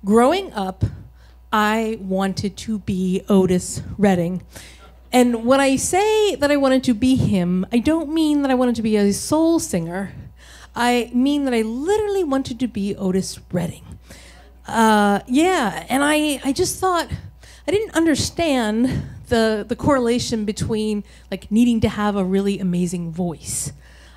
Growing up, I wanted to be Otis Redding. And when I say that I wanted to be him, I don't mean that I wanted to be a soul singer. I mean that I literally wanted to be Otis Redding. And I just thought, I didn't understand the correlation between like needing to have a really amazing voice.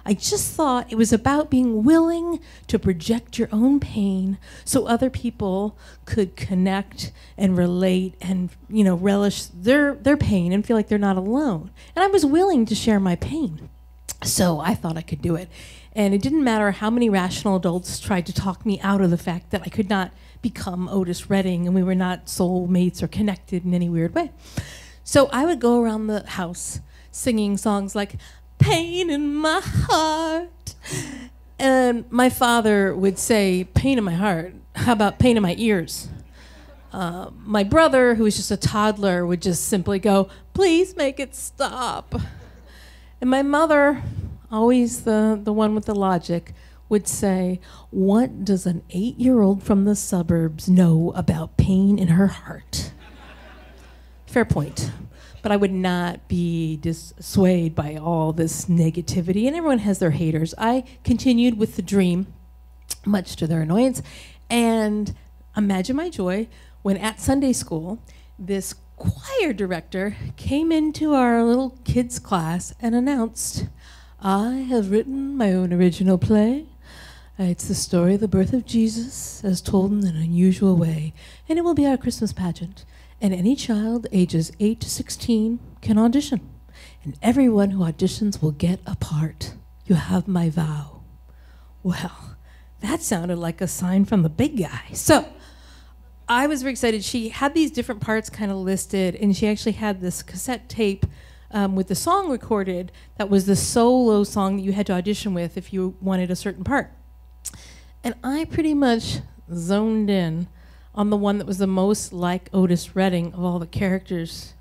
I just thought it was about being willing to project your own pain so other people could connect and relate and, relish their pain and feel like they're not alone. And I was willing to share my pain. So I thought I could do it. And it didn't matter how many rational adults tried to talk me out of the fact that I could not become Otis Redding and we were not soulmates or connected in any weird way. So I would go around the house singing songs like "Pain in My Heart." And my father would say, "Pain in my heart? How about pain in my ears?" My brother, who was just a toddler, would just simply go, "Please make it stop." And my mother, always the one with the logic, would say, "What does an 8-year-old from the suburbs know about pain in her heart?" Fair point. But I would not be dissuaded by all this negativity, and everyone has their haters. I continued with the dream, much to their annoyance, and imagine my joy when at Sunday school, this choir director came into our little kids' class and announced, "I have written my own original play. It's the story of the birth of Jesus as told in an unusual way, and it will be our Christmas pageant. And any child ages 8 to 16 can audition. And everyone who auditions will get a part. You have my vow." Well, that sounded like a sign from the big guy. So I was very excited. She had these different parts kind of listed, and she actually had this cassette tape with the song recorded that was the solo song that you had to audition with if you wanted a certain part. And I pretty much zoned in on the one that was the most like Otis Redding of all the characters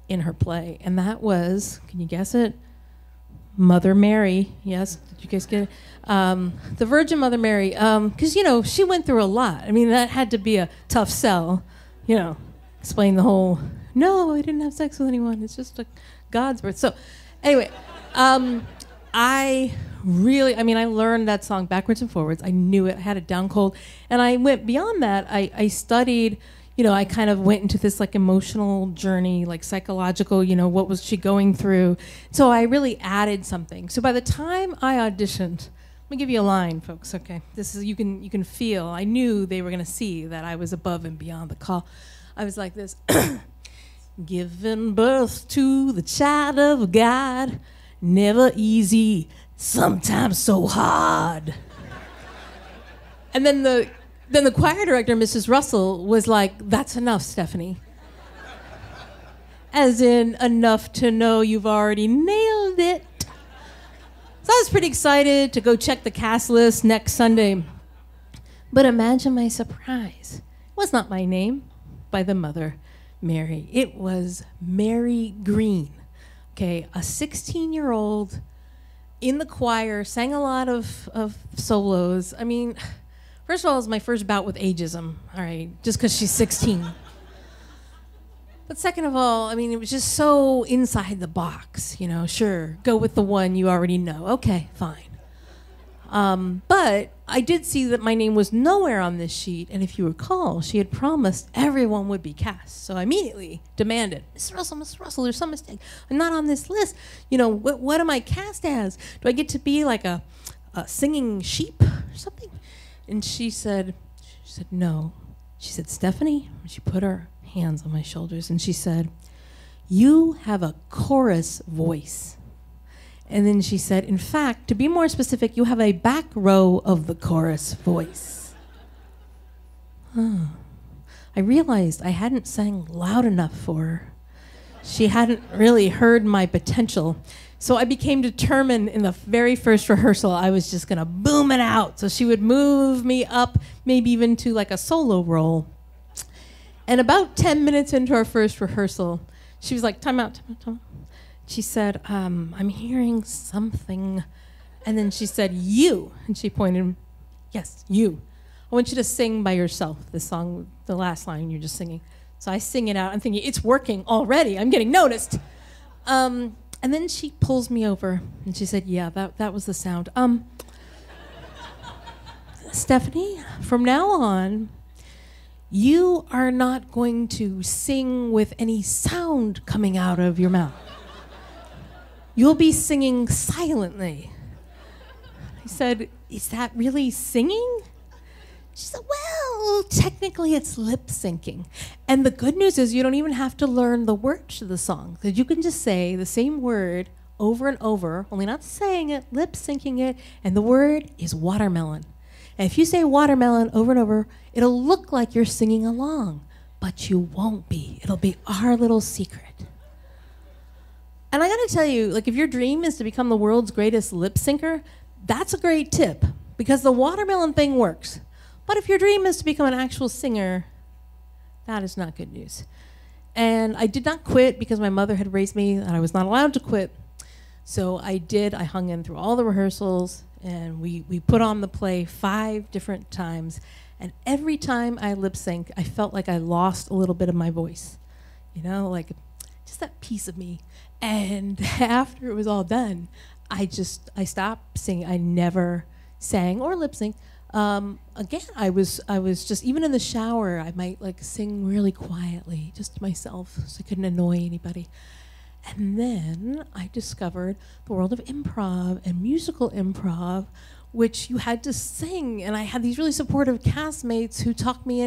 in her play. And that was, can you guess it? Mother Mary. Yes, did you guys get it? The Virgin Mother Mary. Because, she went through a lot. I mean, that had to be a tough sell. Explain the whole, "No, I didn't have sex with anyone. It's just God's birth." So anyway, I learned that song backwards and forwards. I knew it. I had it down cold. And I went beyond that. I studied, I kind of went into this like emotional journey, like psychological, what was she going through? So I really added something. So by the time I auditioned, let me give you a line, folks, okay? This is, you can feel, I knew they were gonna see that I was above and beyond the call. I was like this, "Giving birth to the child of God, never easy, sometimes so hard." And then the choir director, Mrs. Russell, was like, "That's enough, Stephanie." As in, enough to know you've already nailed it. So I was pretty excited to go check the cast list next Sunday. But imagine my surprise. It was not my name by the Mother Mary. It was Mary Green. Okay, a 16-year-old in the choir, sang a lot of solos. I mean, first of all, it was my first bout with ageism, all right, just because she's 16. But second of all, it was just so inside the box, sure, go with the one you already know. Okay, fine. But I did see that my name was nowhere on this sheet, and if you recall, she had promised everyone would be cast. So I immediately demanded, Miss Russell, there's some mistake. I'm not on this list. What am I cast as? Do I get to be like a singing sheep or something? And she said, no. She said, "Stephanie," and she put her hands on my shoulders, and she said, "You have a chorus voice." And then she said, "In fact, to be more specific, you have a back row of the chorus voice." I realized I hadn't sang loud enough for her. She hadn't really heard my potential. So I became determined in the very first rehearsal I was just going to boom it out. So she would move me up, maybe even to like a solo role. And about 10 minutes into our first rehearsal, she was like, time out. She said, "I'm hearing something." And then she said, "You." And she pointed, "Yes, you. I want you to sing by yourself, the song, the last line you're just singing. So I sing it out. I'm thinking, it's working already. I'm getting noticed. And then she pulls me over, and she said, yeah, that was the sound. Stephanie, from now on, you are not going to sing with any sound coming out of your mouth. You'll be singing silently. I said, is that really singing? She said, well, technically it's lip syncing. And the good news is you don't even have to learn the words to the song. Because you can just say the same word over and over, only not saying it, lip syncing it, and the word is watermelon. And if you say watermelon over and over, it'll look like you're singing along, but you won't be. It'll be our little secret. And I gotta tell you, like, if your dream is to become the world's greatest lip syncer, that's a great tip, because the watermelon thing works. But if your dream is to become an actual singer, that is not good news. And I did not quit because my mother had raised me and I was not allowed to quit. So I hung in through all the rehearsals, and we put on the play 5 different times. And every time I lip sync, I felt like I lost a little bit of my voice. You know, like just that piece of me. And after it was all done, I stopped singing. I never sang or lip sync. Again, I was just, even in the shower, I might like sing really quietly, just to myself, so I couldn't annoy anybody. And then I discovered the world of improv and musical improv, which you had to sing. And I had these really supportive castmates who talked me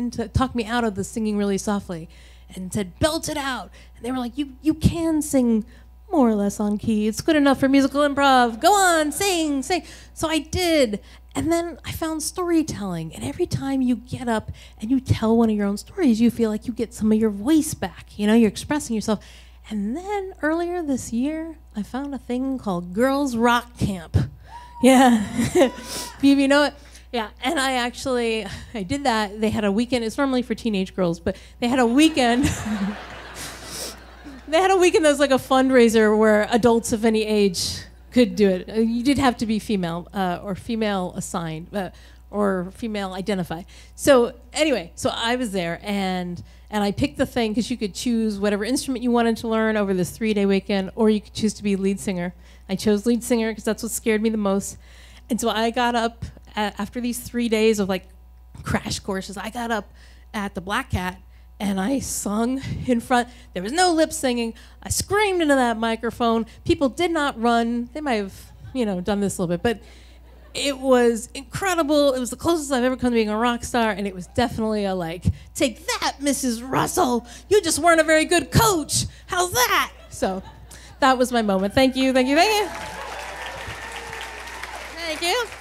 out of the singing really softly and said, belt it out. And they were like, you can sing more or less on key. It's good enough for musical improv. Go on, sing. So I did. And then I found storytelling. And every time you get up and you tell one of your own stories, you feel like you get some of your voice back. You know, you're expressing yourself. And then earlier this year, I found a thing called Girls Rock Camp. Yeah. You know it? Yeah. And I did that. They had a weekend. It's normally for teenage girls, but they had a weekend. They had a weekend that was like a fundraiser where adults of any age could do it. You did have to be female or female assigned or female identified. So anyway, so I was there and I picked the thing because you could choose whatever instrument you wanted to learn over this 3-day weekend, or you could choose to be lead singer. I chose lead singer because that's what scared me the most. And so I got up after these 3 days of like crash courses. I got up at the Black Cat and I sung in front. There was no lip singing. I screamed into that microphone. People did not run. They might have, done this a little bit, but it was incredible. It was the closest I've ever come to being a rock star, and it was definitely a like, take that, Mrs. Russell. You just weren't a very good coach. How's that? So that was my moment. Thank you, thank you, thank you. Thank you.